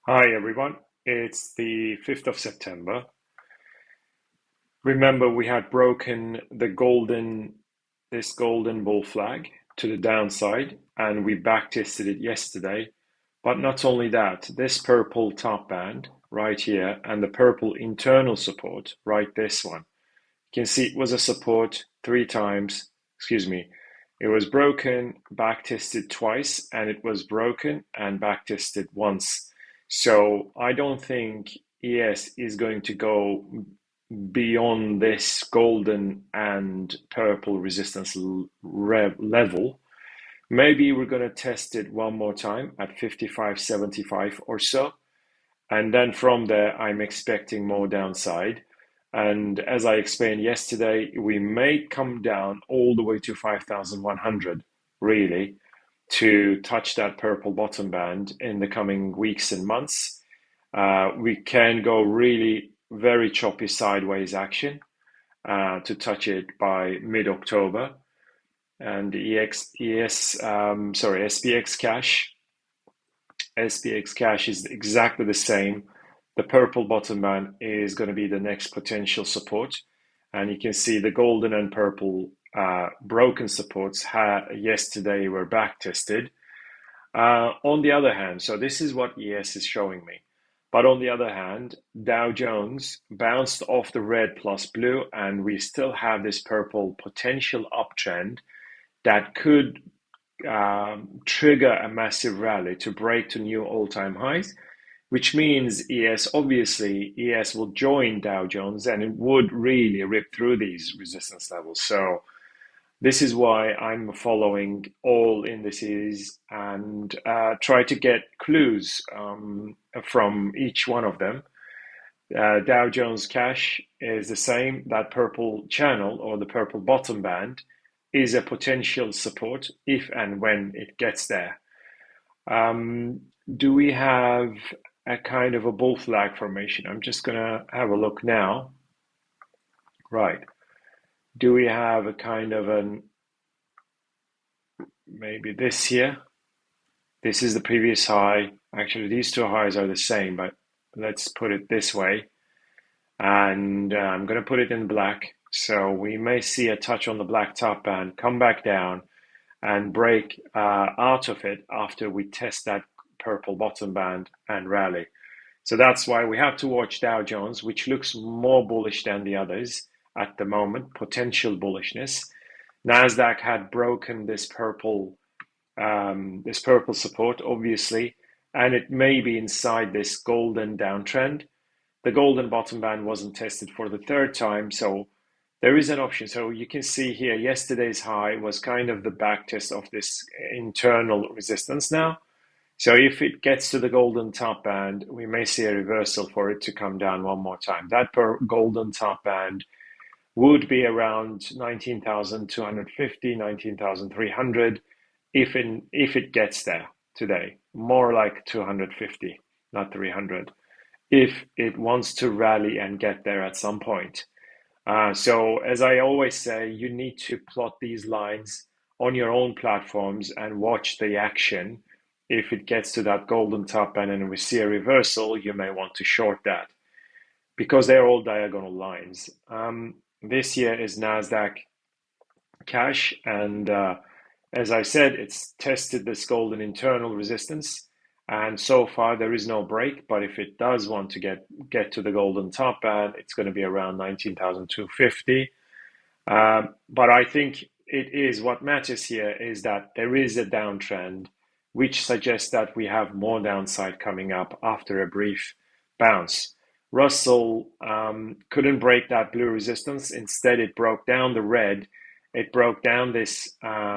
Hi everyone, it's the 5th of September. Remember we had broken this golden bull flag to the downside and we backtested it yesterday. But not only that, this purple top band right here and the purple internal support, right this one. You can see it was a support three times, excuse me. It was broken, backtested twice, and it was broken and backtested once. So I don't think ES is going to go beyond this golden and purple resistance level. Maybe we're going to test it one more time at 55.75 or so. And then from there, I'm expecting more downside. And as I explained yesterday, we may come down all the way to 5,100, really, to touch that purple bottom band in the coming weeks and months. We can go really very choppy sideways action to touch it by mid-October. And the SPX cash is exactly the same. The purple bottom band is going to be the next potential support. And you can see the golden and purple broken supports yesterday were back tested. On the other hand, so this is what ES is showing me. But on the other hand, Dow Jones bounced off the red plus blue, and we still have this purple potential uptrend that could trigger a massive rally to break to new all-time highs, which means ES will join Dow Jones and it would really rip through these resistance levels. So this is why I'm following all indices and try to get clues from each one of them. Dow Jones Cash is the same. That purple channel or the purple bottom band is a potential support if and when it gets there. Do we have a kind of a bull flag formation? I'm just going to have a look now. Right. Do we have a kind of maybe this here? This is the previous high. Actually, these two highs are the same, but let's put it this way. And I'm going to put it in black. So we may see a touch on the black top band, come back down and break out of it after we test that purple bottom band and rally. So that's why we have to watch Dow Jones, which looks more bullish than the others at the moment, potential bullishness. NASDAQ had broken this purple support, obviously, and it may be inside this golden downtrend. The golden bottom band wasn't tested for the third time, so there is an option. So you can see here, yesterday's high was kind of the back test of this internal resistance now. So if it gets to the golden top band, we may see a reversal for it to come down one more time. That golden top band would be around 19,250, 19,300 if it gets there today. More like 250, not 300, if it wants to rally and get there at some point. So as I always say, you need to plot these lines on your own platforms and watch the action. If it gets to that golden top band and we see a reversal, you may want to short that because they're all diagonal lines. This here is NASDAQ cash, and as I said, it's tested this golden internal resistance, and so far there is no break. But if it does want to get to the golden top band, it's going to be around 19,250. But I think it is what matters here is that there is a downtrend, which suggests that we have more downside coming up after a brief bounce. Russell couldn't break that blue resistance. Instead, it broke down the red. It broke down this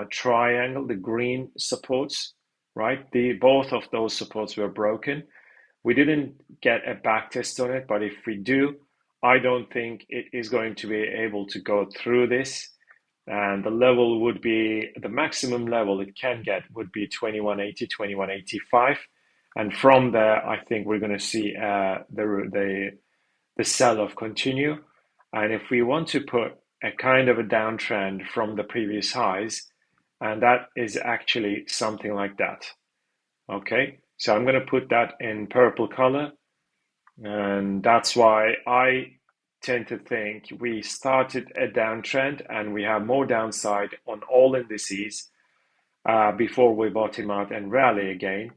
triangle, the green supports, right? Both of those supports were broken. We didn't get a back test on it, but if we do, I don't think it is going to be able to go through this. And the level would be, the maximum level it can get would be 2180, 2185. And from there, I think we're going to see the sell-off continue. And if we want to put a kind of a downtrend from the previous highs, and that is actually something like that. Okay, So I'm going to put that in purple color. And that's why I tend to think we started a downtrend and we have more downside on all indices before we bottom out and rally again.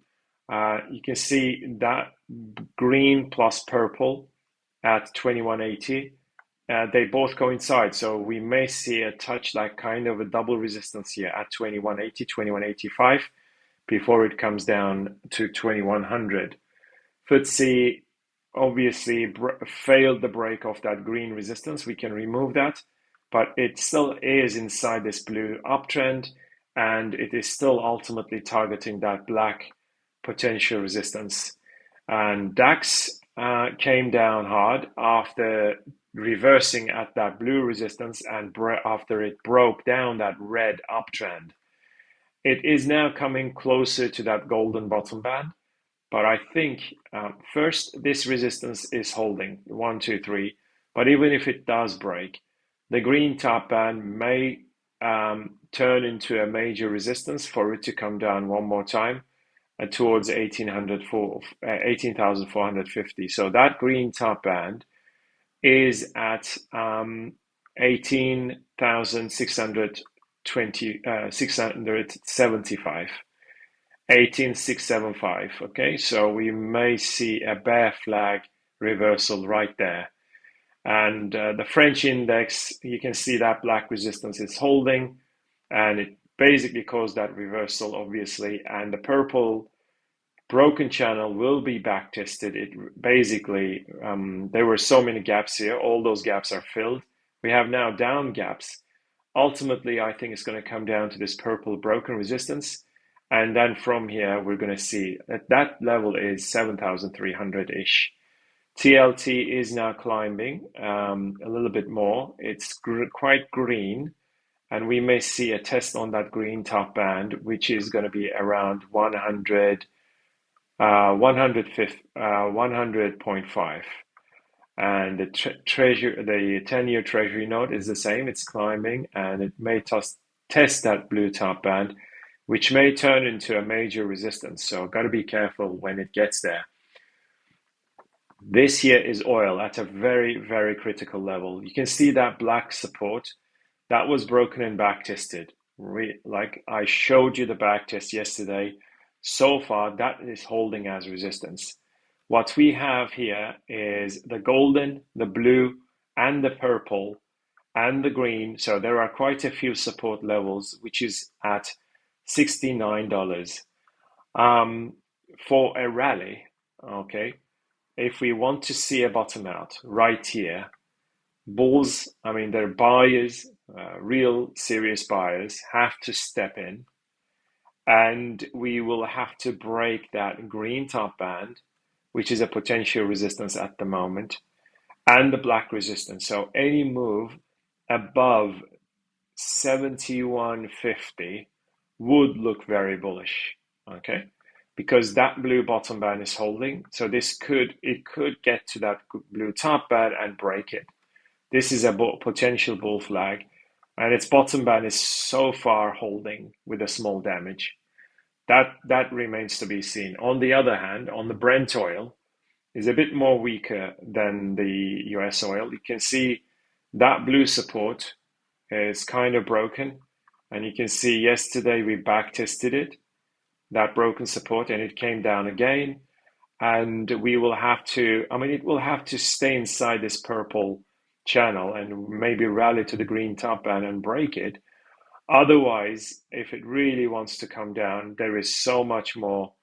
You can see that green plus purple at 2180. They both coincide, so we may see a touch like kind of a double resistance here at 2180, 2185 before it comes down to 2100. FTSE obviously failed the break of that green resistance. We can remove that, but it still is inside this blue uptrend, and it is still ultimately targeting that black potential resistance. And DAX came down hard after reversing at that blue resistance and after it broke down that red uptrend. It is now coming closer to that golden bottom band. But I think first, this resistance is holding 1, 2, 3. But even if it does break, the green top band may turn into a major resistance for it to come down one more time towards 18,450. So that green top band is at 675. 18675. Okay, so we may see a bear flag reversal right there. And the French index, you can see that black resistance is holding, and it basically caused that reversal, obviously. And the purple broken channel will be back tested. It basically, there were so many gaps here. All those gaps are filled. We have now down gaps. Ultimately, I think it's going to come down to this purple broken resistance. And then from here, we're going to see that level is 7,300-ish. TLT is now climbing a little bit more. It's quite green. And we may see a test on that green top band, which is going to be around 100.5. And the 10-year Treasury note is the same. It's climbing, and it may test that blue top band, which may turn into a major resistance. So got to be careful when it gets there. This here is oil at a very, very critical level. You can see that black support that was broken and back tested. Like I showed you the back test yesterday. So far, that is holding as resistance. What we have here is the golden, the blue, and the purple, and the green. So there are quite a few support levels, which is at $69 for a rally. Okay, if we want to see a bottom out right here, bulls, I mean, they're buyers, real serious buyers, have to step in, and we will have to break that green top band, which is a potential resistance at the moment, and the black resistance. So any move above 71.50 would look very bullish, okay? Because that blue bottom band is holding. So it could get to that blue top band and break it. This is a potential bull flag, and its bottom band is so far holding with a small damage. That remains to be seen. On the other hand, on the Brent oil, is a bit more weaker than the US oil. You can see that blue support is kind of broken, and you can see yesterday we back tested it, that broken support, and it came down again. And we will have to, I mean, it will have to stay inside this purple channel and maybe rally to the green top band and break it. Otherwise, if it really wants to come down, there is so much more.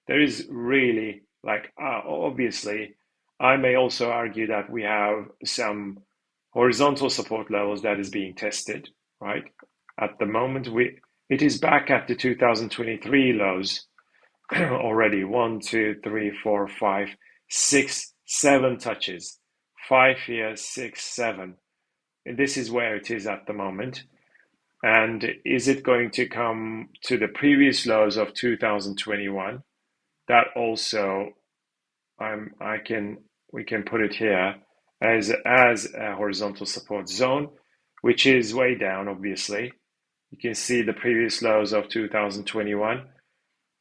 There is really, like, obviously, I may also argue that we have some horizontal support levels that is being tested, right? At the moment, it is back at the 2023 lows already. 1, 2, 3, 4, 5, 6, 7 touches. 5 here, 6, 7. And this is where it is at the moment. And is it going to come to the previous lows of 2021? That also, we can put it here as a horizontal support zone, which is way down, obviously. You can see the previous lows of 2021.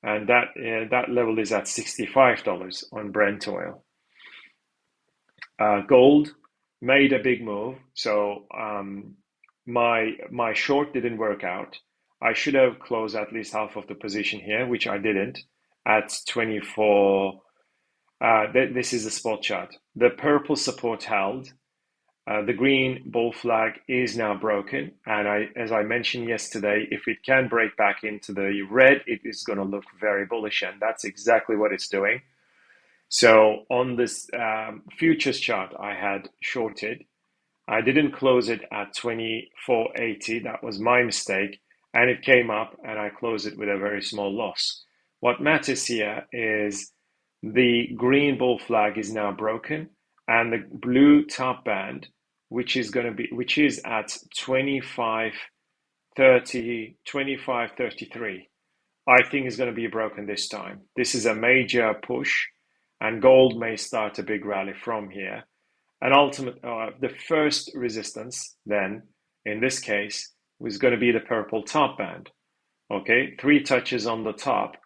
and that level is at $65 on Brent oil. Gold made a big move, so my short didn't work out. I should have closed at least half of the position here, which I didn't, at 24. This is the spot chart. The purple support held. The green bull flag is now broken, and as I mentioned yesterday, if it can break back into the red, it is going to look very bullish, and that's exactly what it's doing. So on this futures chart I had shorted, I didn't close it at 24.80. That was my mistake, and it came up, and I closed it with a very small loss. What matters here is the green bull flag is now broken, and the blue top band, which is at 25.30, 25.33, I think is going to be broken this time. This is a major push, and gold may start a big rally from here. And the first resistance then, in this case, was going to be the purple top band. Okay, 3 touches on the top.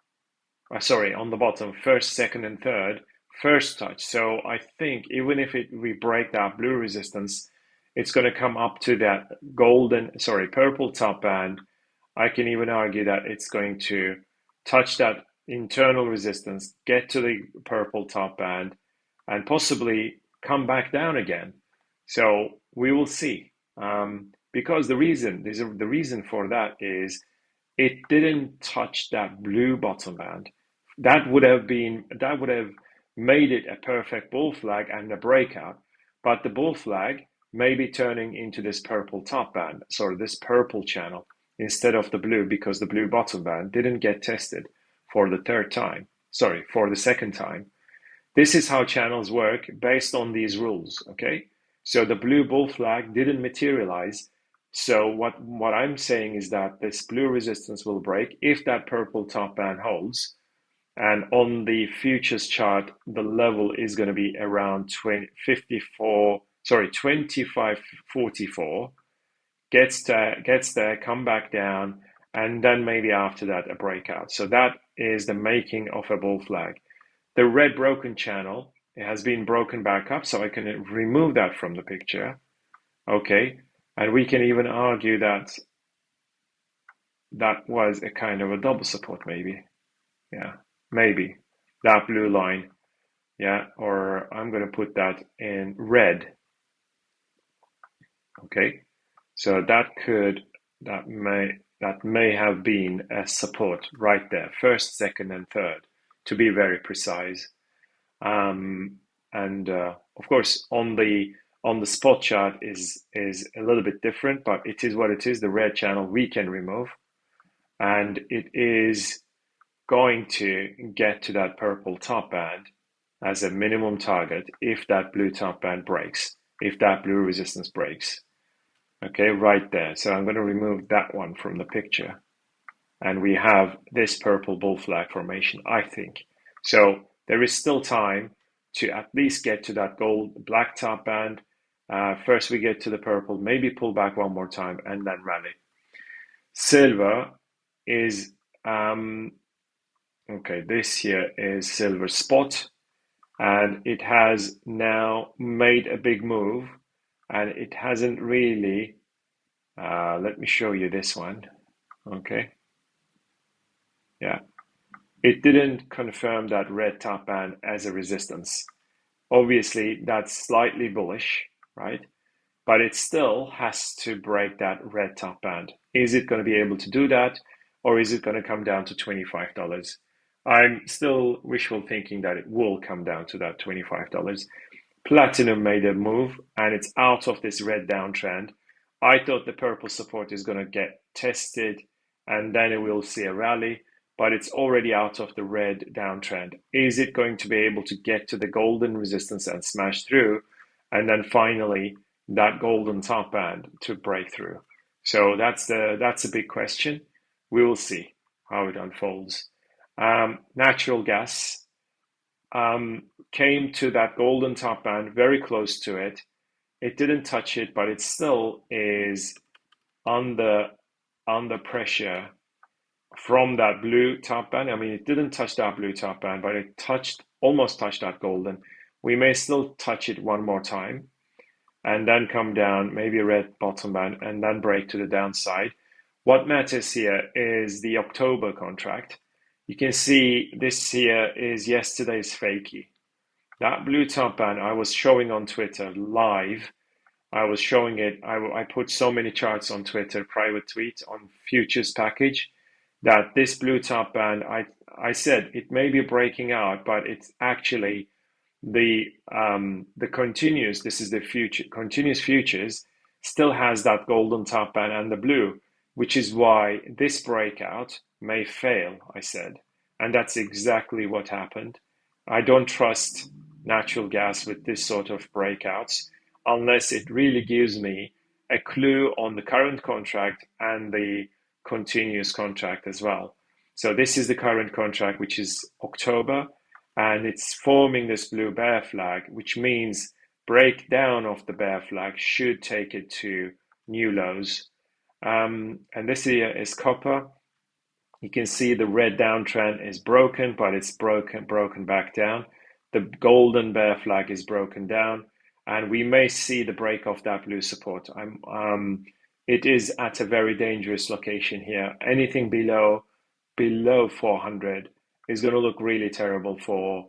On the bottom, first, second, and third, first touch. So I think even if we break that blue resistance, it's going to come up to that purple top band. I can even argue that it's going to touch that internal resistance, get to the purple top band, and possibly come back down again. So we will see. Because the reason for that is it didn't touch that blue bottom band. That would have made it a perfect bull flag and a breakout, but the bull flag may be turning into this purple top band, this purple channel instead of the blue, because the blue bottom band didn't get tested for the second time. This is how channels work based on these rules, okay? So the blue bull flag didn't materialize. So what I'm saying is that this blue resistance will break if that purple top band holds. And on the futures chart, the level is going to be around 25.44. Gets there, come back down, and then maybe after that a breakout. So that is the making of a bull flag. The red broken channel, it has been broken back up, so I can remove that from the picture. Okay, and we can even argue that that was a kind of a double support, maybe. Yeah, maybe that blue line. Yeah, or I'm going to put that in red. Okay, so that may have been a support right there, first, second, and third, to be very precise. Of course, on the spot chart is a little bit different, but it is what it is. The red channel we can remove, and it is going to get to that purple top band as a minimum target if that blue top band breaks, if that blue resistance breaks. Okay, right there. So I'm going to remove that one from the picture, and we have this purple bull flag formation, I think. So there is still time to at least get to that black top band. First we get to the purple, maybe pull back one more time, and then rally. Silver is okay, this here is silver spot, and it has now made a big move, and it hasn't really let me show you this one. Okay, yeah, it didn't confirm that red top band as a resistance. Obviously that's slightly bullish, right? But it still has to break that red top band. Is it going to be able to do that, or is it going to come down to $25? I'm still wishful thinking that it will come down to that $25. Platinum made a move, and it's out of this red downtrend. I thought the purple support is going to get tested, and then it will see a rally, but it's already out of the red downtrend. Is it going to be able to get to the golden resistance and smash through, and then finally that golden top band to break through? So that's a big question. We will see how it unfolds. Natural gas came to that golden top band, very close to it. It didn't touch it, but it still is under pressure from that blue top band. I mean, it didn't touch that blue top band, but it almost touched that golden. We may still touch it one more time and then come down, maybe a red bottom band, and then break to the downside. What matters here is the October contract. You can see this here is yesterday's fakie. That blue top band I was showing on Twitter live. I was showing it. I put so many charts on Twitter, private tweet on futures package, that this blue top band, I said it may be breaking out, but it's actually the continuous. This is the future continuous futures still has that golden top band and the blue, which is why this breakout may fail. I said, and that's exactly what happened. I don't trust natural gas with this sort of breakouts unless it really gives me a clue on the current contract and the continuous contract as well. So this is the current contract, which is October, and it's forming this blue bear flag, which means breakdown of the bear flag should take it to new lows. And this here is copper. You can see the red downtrend is broken, but it's broken back down. The golden bear flag is broken down, and we may see the break of that blue support. It is at a very dangerous location here. Anything below 400 is going to look really terrible for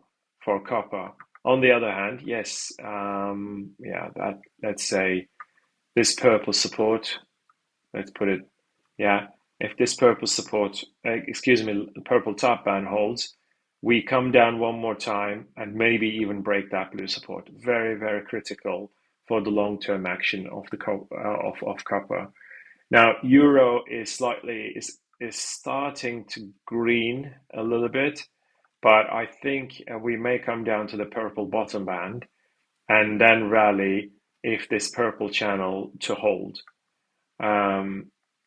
copper. On the other hand, yes, yeah, that, let's say this purple support, let's put it, yeah, if this purple support, purple top band holds, we come down one more time and maybe even break that blue support. Very, very critical for the long-term action of the of copper. Now, euro is starting to green a little bit, but I think we may come down to the purple bottom band and then rally if this purple channel to hold.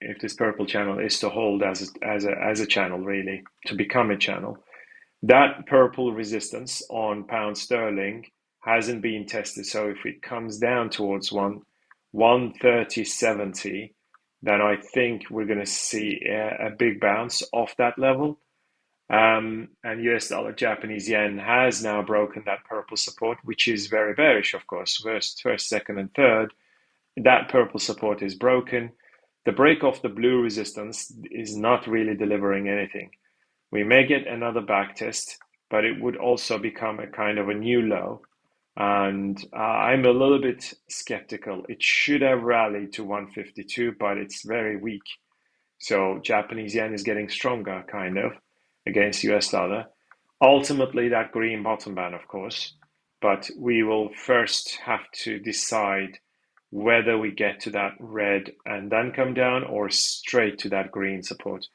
If this purple channel is to hold as a channel, really, to become a channel. That purple resistance on pound sterling hasn't been tested. So if it comes down towards 130.70, then I think we're going to see a big bounce off that level. And US dollar, Japanese yen has now broken that purple support, which is very bearish, of course. First, second, and third, that purple support is broken. The break of the blue resistance is not really delivering anything. We may get another back test, but it would also become a kind of a new low. And I'm a little bit skeptical. It should have rallied to 152, but it's very weak. So Japanese yen is getting stronger, kind of, against US dollar. Ultimately, that green bottom band, of course, but we will first have to decide whether we get to that red and then come down or straight to that green support.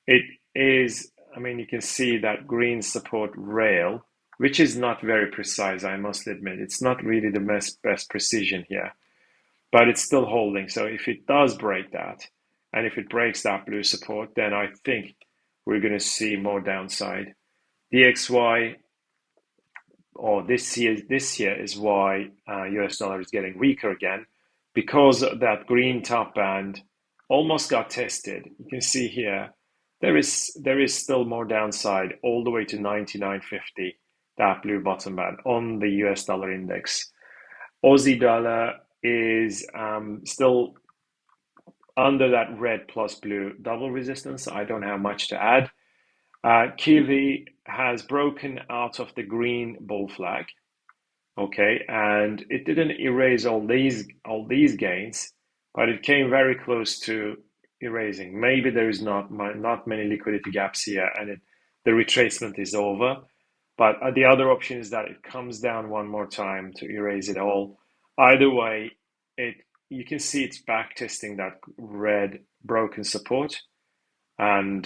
It is, I mean, you can see that green support rail, which is not very precise, I must admit. It's not really the best precision here, but it's still holding. So if it does break that, and if it breaks that blue support, then I think we're going to see more downside. DXY, or this year is why US dollar is getting weaker again, because that green top band almost got tested. You can see here, there is still more downside all the way to 99.50, that blue bottom band on the US dollar index. Aussie dollar is still under that red plus blue double resistance. I don't have much to add. Kiwi has broken out of the green bull flag. Okay, and it didn't erase all these gains, but it came very close to erasing. Maybe there is not many liquidity gaps here, and the retracement is over. But the other option is that it comes down one more time to erase it all. Either way, you can see it's back testing that red broken support, and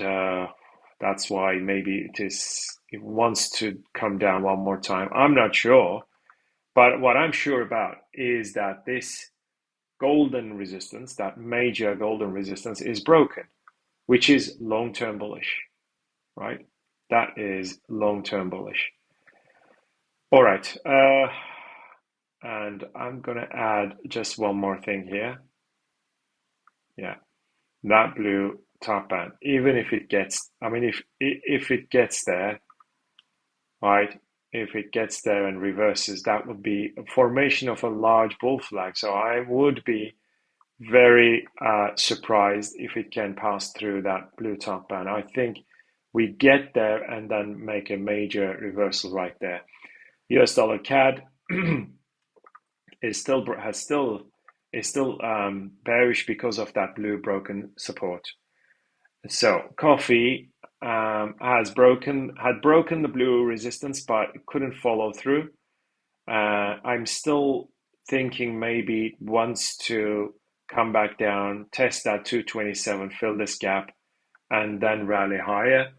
that's why maybe it wants to come down one more time. I'm not sure. But what I'm sure about is that this golden resistance, that major golden resistance, is broken, which is long-term bullish, right? That is long-term bullish. All right. And I'm going to add just one more thing here. Yeah, that blue top band, even if it gets, I mean, if it gets there, right? If it gets there and reverses, that would be a formation of a large bull flag. So I would be very surprised if it can pass through that blue top band. I think we get there and then make a major reversal right there. US dollar CAD is still bearish because of that blue broken support. So coffee had broken the blue resistance, but it couldn't follow through. I'm still thinking maybe it wants to come back down, test that 227, fill this gap, and then rally higher.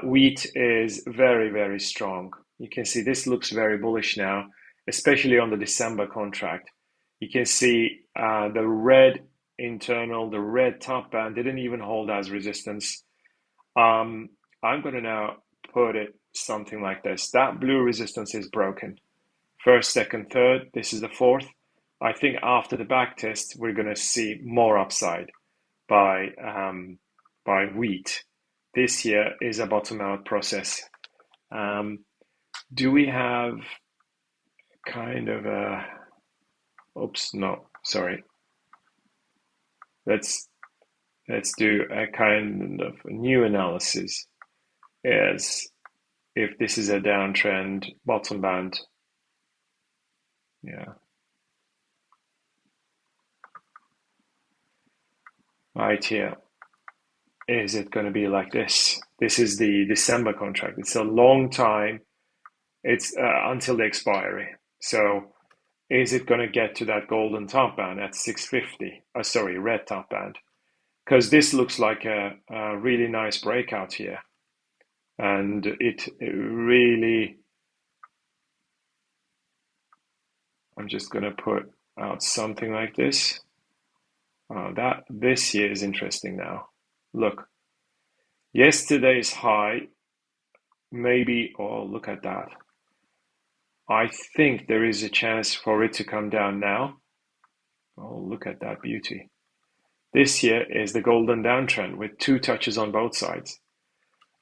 Wheat is very, very strong. You can see this looks very bullish now, especially on the December contract. You can see the red top band didn't even hold as resistance. I'm going to now put it something like this. That blue resistance is broken. First, second, third. This is the fourth. I think after the back test, we're going to see more upside by wheat. This here is a bottom out process. Do we have kind of a, oops, no, sorry. Let's do a kind of a new analysis as if this is a downtrend bottom band. Yeah. Right here. Is it going to be like this? This is the December contract. It's a long time. It's until the expiry. So is it going to get to that golden top band at 650? Sorry, red top band. Because this looks like a really nice breakout here. And it really, I'm just going to put out something like this. This here is interesting now. Look, yesterday's high, maybe, oh, look at that. I think there is a chance for it to come down now. Oh, look at that beauty. This here is the golden downtrend with two touches on both sides.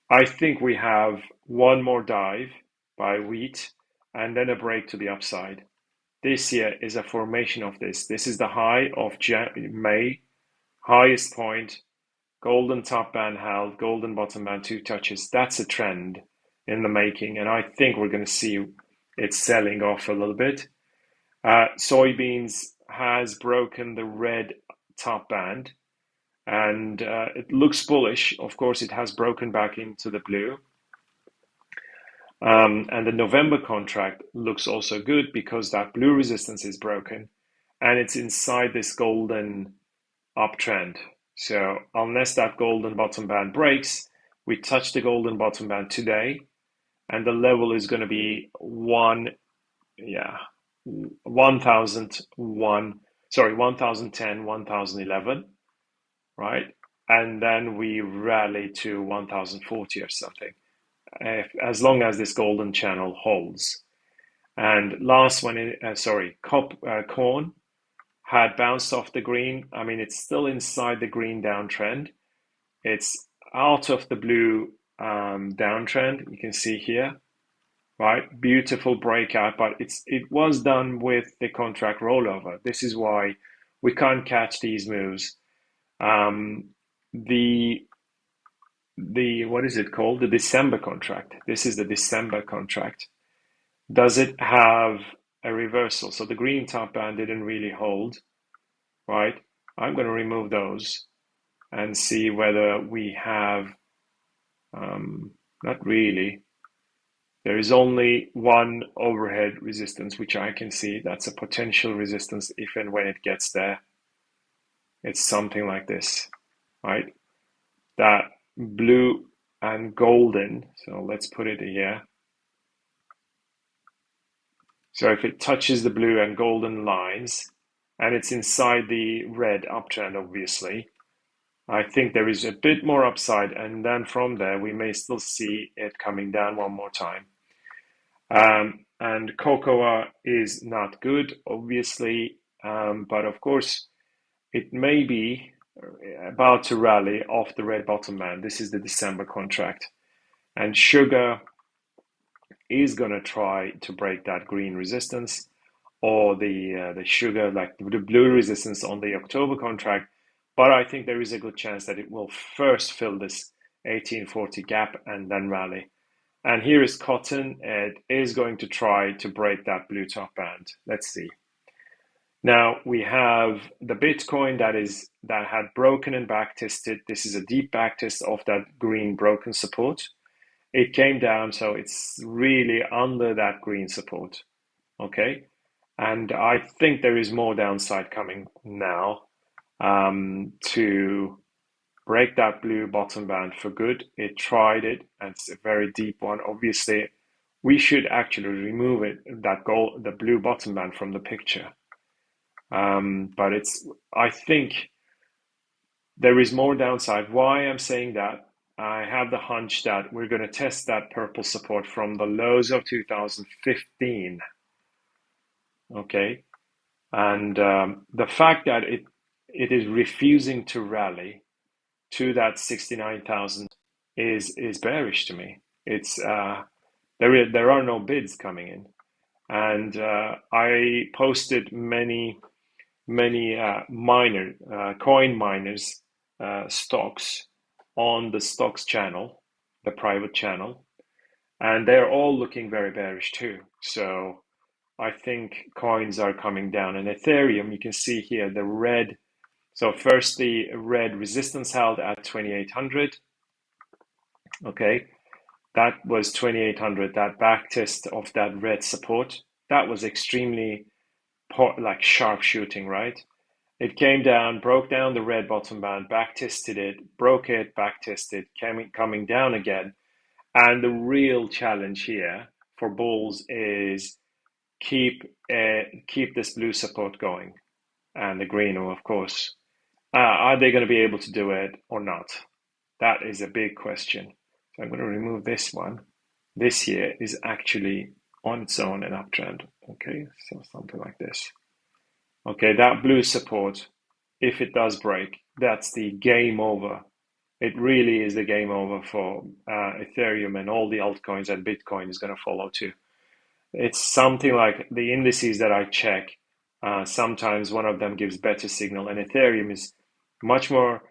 I think we have one more dive by wheat and then a break to the upside. This here is a formation of this. This is the high of May, highest point, golden top band held, golden bottom band, two touches. That's a trend in the making, and I think we're going to see it selling off a little bit. Soybeans has broken the red top band, and it looks bullish. Of course, it has broken back into the blue. And the November contract looks also good because that blue resistance is broken and it's inside this golden uptrend. So unless that golden bottom band breaks, we touch the golden bottom band today, and the level is going to be 1010, 1011, right? And then we rally to 1040 or something, as long as this golden channel holds. And last one, corn had bounced off the green. I mean, it's still inside the green downtrend. It's out of the blue downtrend. You can see here, right? Beautiful breakout, but it was done with the contract rollover. This is why we can't catch these moves. What is it called? The December contract. This is the December contract. Does it have a reversal? So the green top band didn't really hold, right? I'm going to remove those and see whether we have, not really. There is only one overhead resistance, which I can see. That's a potential resistance if and when it gets there. It's something like this, right? That blue and golden. So let's put it here. So if it touches the blue and golden lines, and it's inside the red uptrend, obviously, I think there is a bit more upside, and then from there we may still see it coming down one more time. And cocoa is not good, obviously, but of course it may be about to rally off the red bottom band. This is the December contract. And sugar is going to try to break that green resistance, or the sugar, like the blue resistance on the October contract. But I think there is a good chance that it will first fill this 1840 gap and then rally. And here is cotton. It is going to try to break that blue top band. Let's see. Now we have the Bitcoin that had broken and back tested. This is a deep back test of that green broken support. It came down, so it's really under that green support. Okay, and I think there is more downside coming now to break that blue bottom band for good. It tried it, and it's a very deep one. Obviously, we should actually remove it, the blue bottom band from the picture. But I think there is more downside. Why I'm saying that? I have the hunch that we're going to test that purple support from the lows of 2015. Okay, and the fact that it is refusing to rally to that 69,000 is bearish to me. It's there are no bids coming in, and I posted many coin miners stocks on the stocks channel, the private channel, and they're all looking very bearish too. So I think coins are coming down. And Ethereum, you can see here the red. So first the red resistance held at 2800. Okay, that was 2800. That back test of that red support, that was extremely like sharp shooting, right? It came down, broke down the red bottom band, back tested it, broke it, back tested, coming down again. And the real challenge here for bulls is keep this blue support going, and the green, of course. Are they going to be able to do it or not? That is a big question. So I'm going to remove this one. This here is actually on its own an uptrend. Okay, so something like this. Okay, that blue support, if it does break, that's the game over. It really is the game over for Ethereum, and all the altcoins, and Bitcoin is going to follow too. It's something like the indices that I check. Sometimes one of them gives better signal, and Ethereum is much more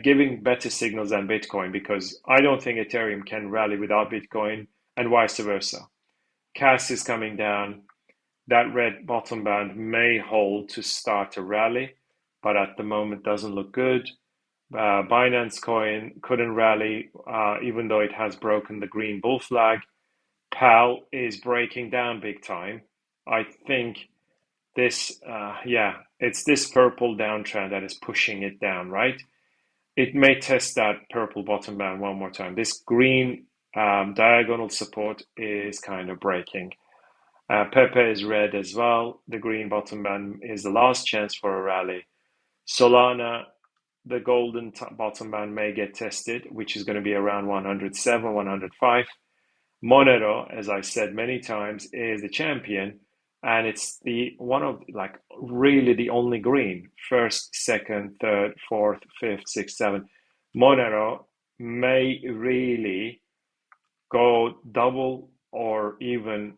giving better signals than Bitcoin, because I don't think Ethereum can rally without Bitcoin, and vice versa. CAS is coming down. That red bottom band may hold to start a rally, but at the moment doesn't look good. Binance coin couldn't rally, even though it has broken the green bull flag. PAL is breaking down big time. I think this, it's this purple downtrend that is pushing it down, right? It may test that purple bottom band one more time. This green diagonal support is kind of breaking. Pepe is red as well. The green bottom band is the last chance for a rally. Solana, the golden bottom band may get tested, which is going to be around 107, 105. Monero, as I said many times, is the champion, and it's the one of like really the only green. First, second, third, fourth, fifth, sixth, seventh. Monero may really go double or even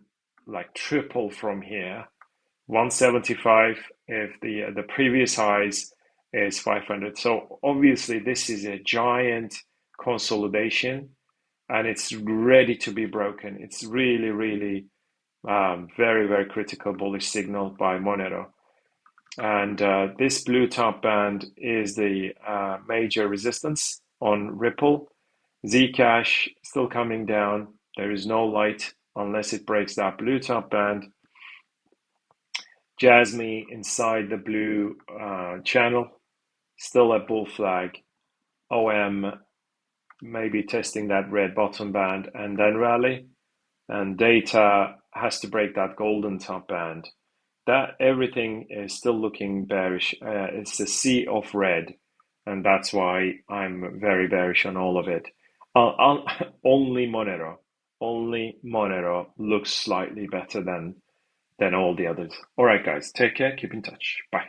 like triple from here. 175 if the previous highs is 500. So obviously this is a giant consolidation, and it's ready to be broken. It's really very, very critical bullish signal by Monero. And this blue top band is the major resistance on Ripple. Zcash still coming down. There is no light unless it breaks that blue top band. Jasmy inside the blue channel, still a bull flag. OM maybe testing that red bottom band and then rally. And data has to break that golden top band. That everything is still looking bearish. It's a sea of red, and that's why I'm very bearish on all of it. Only Monero looks slightly better than all the others. All right, guys, take care. Keep in touch. Bye.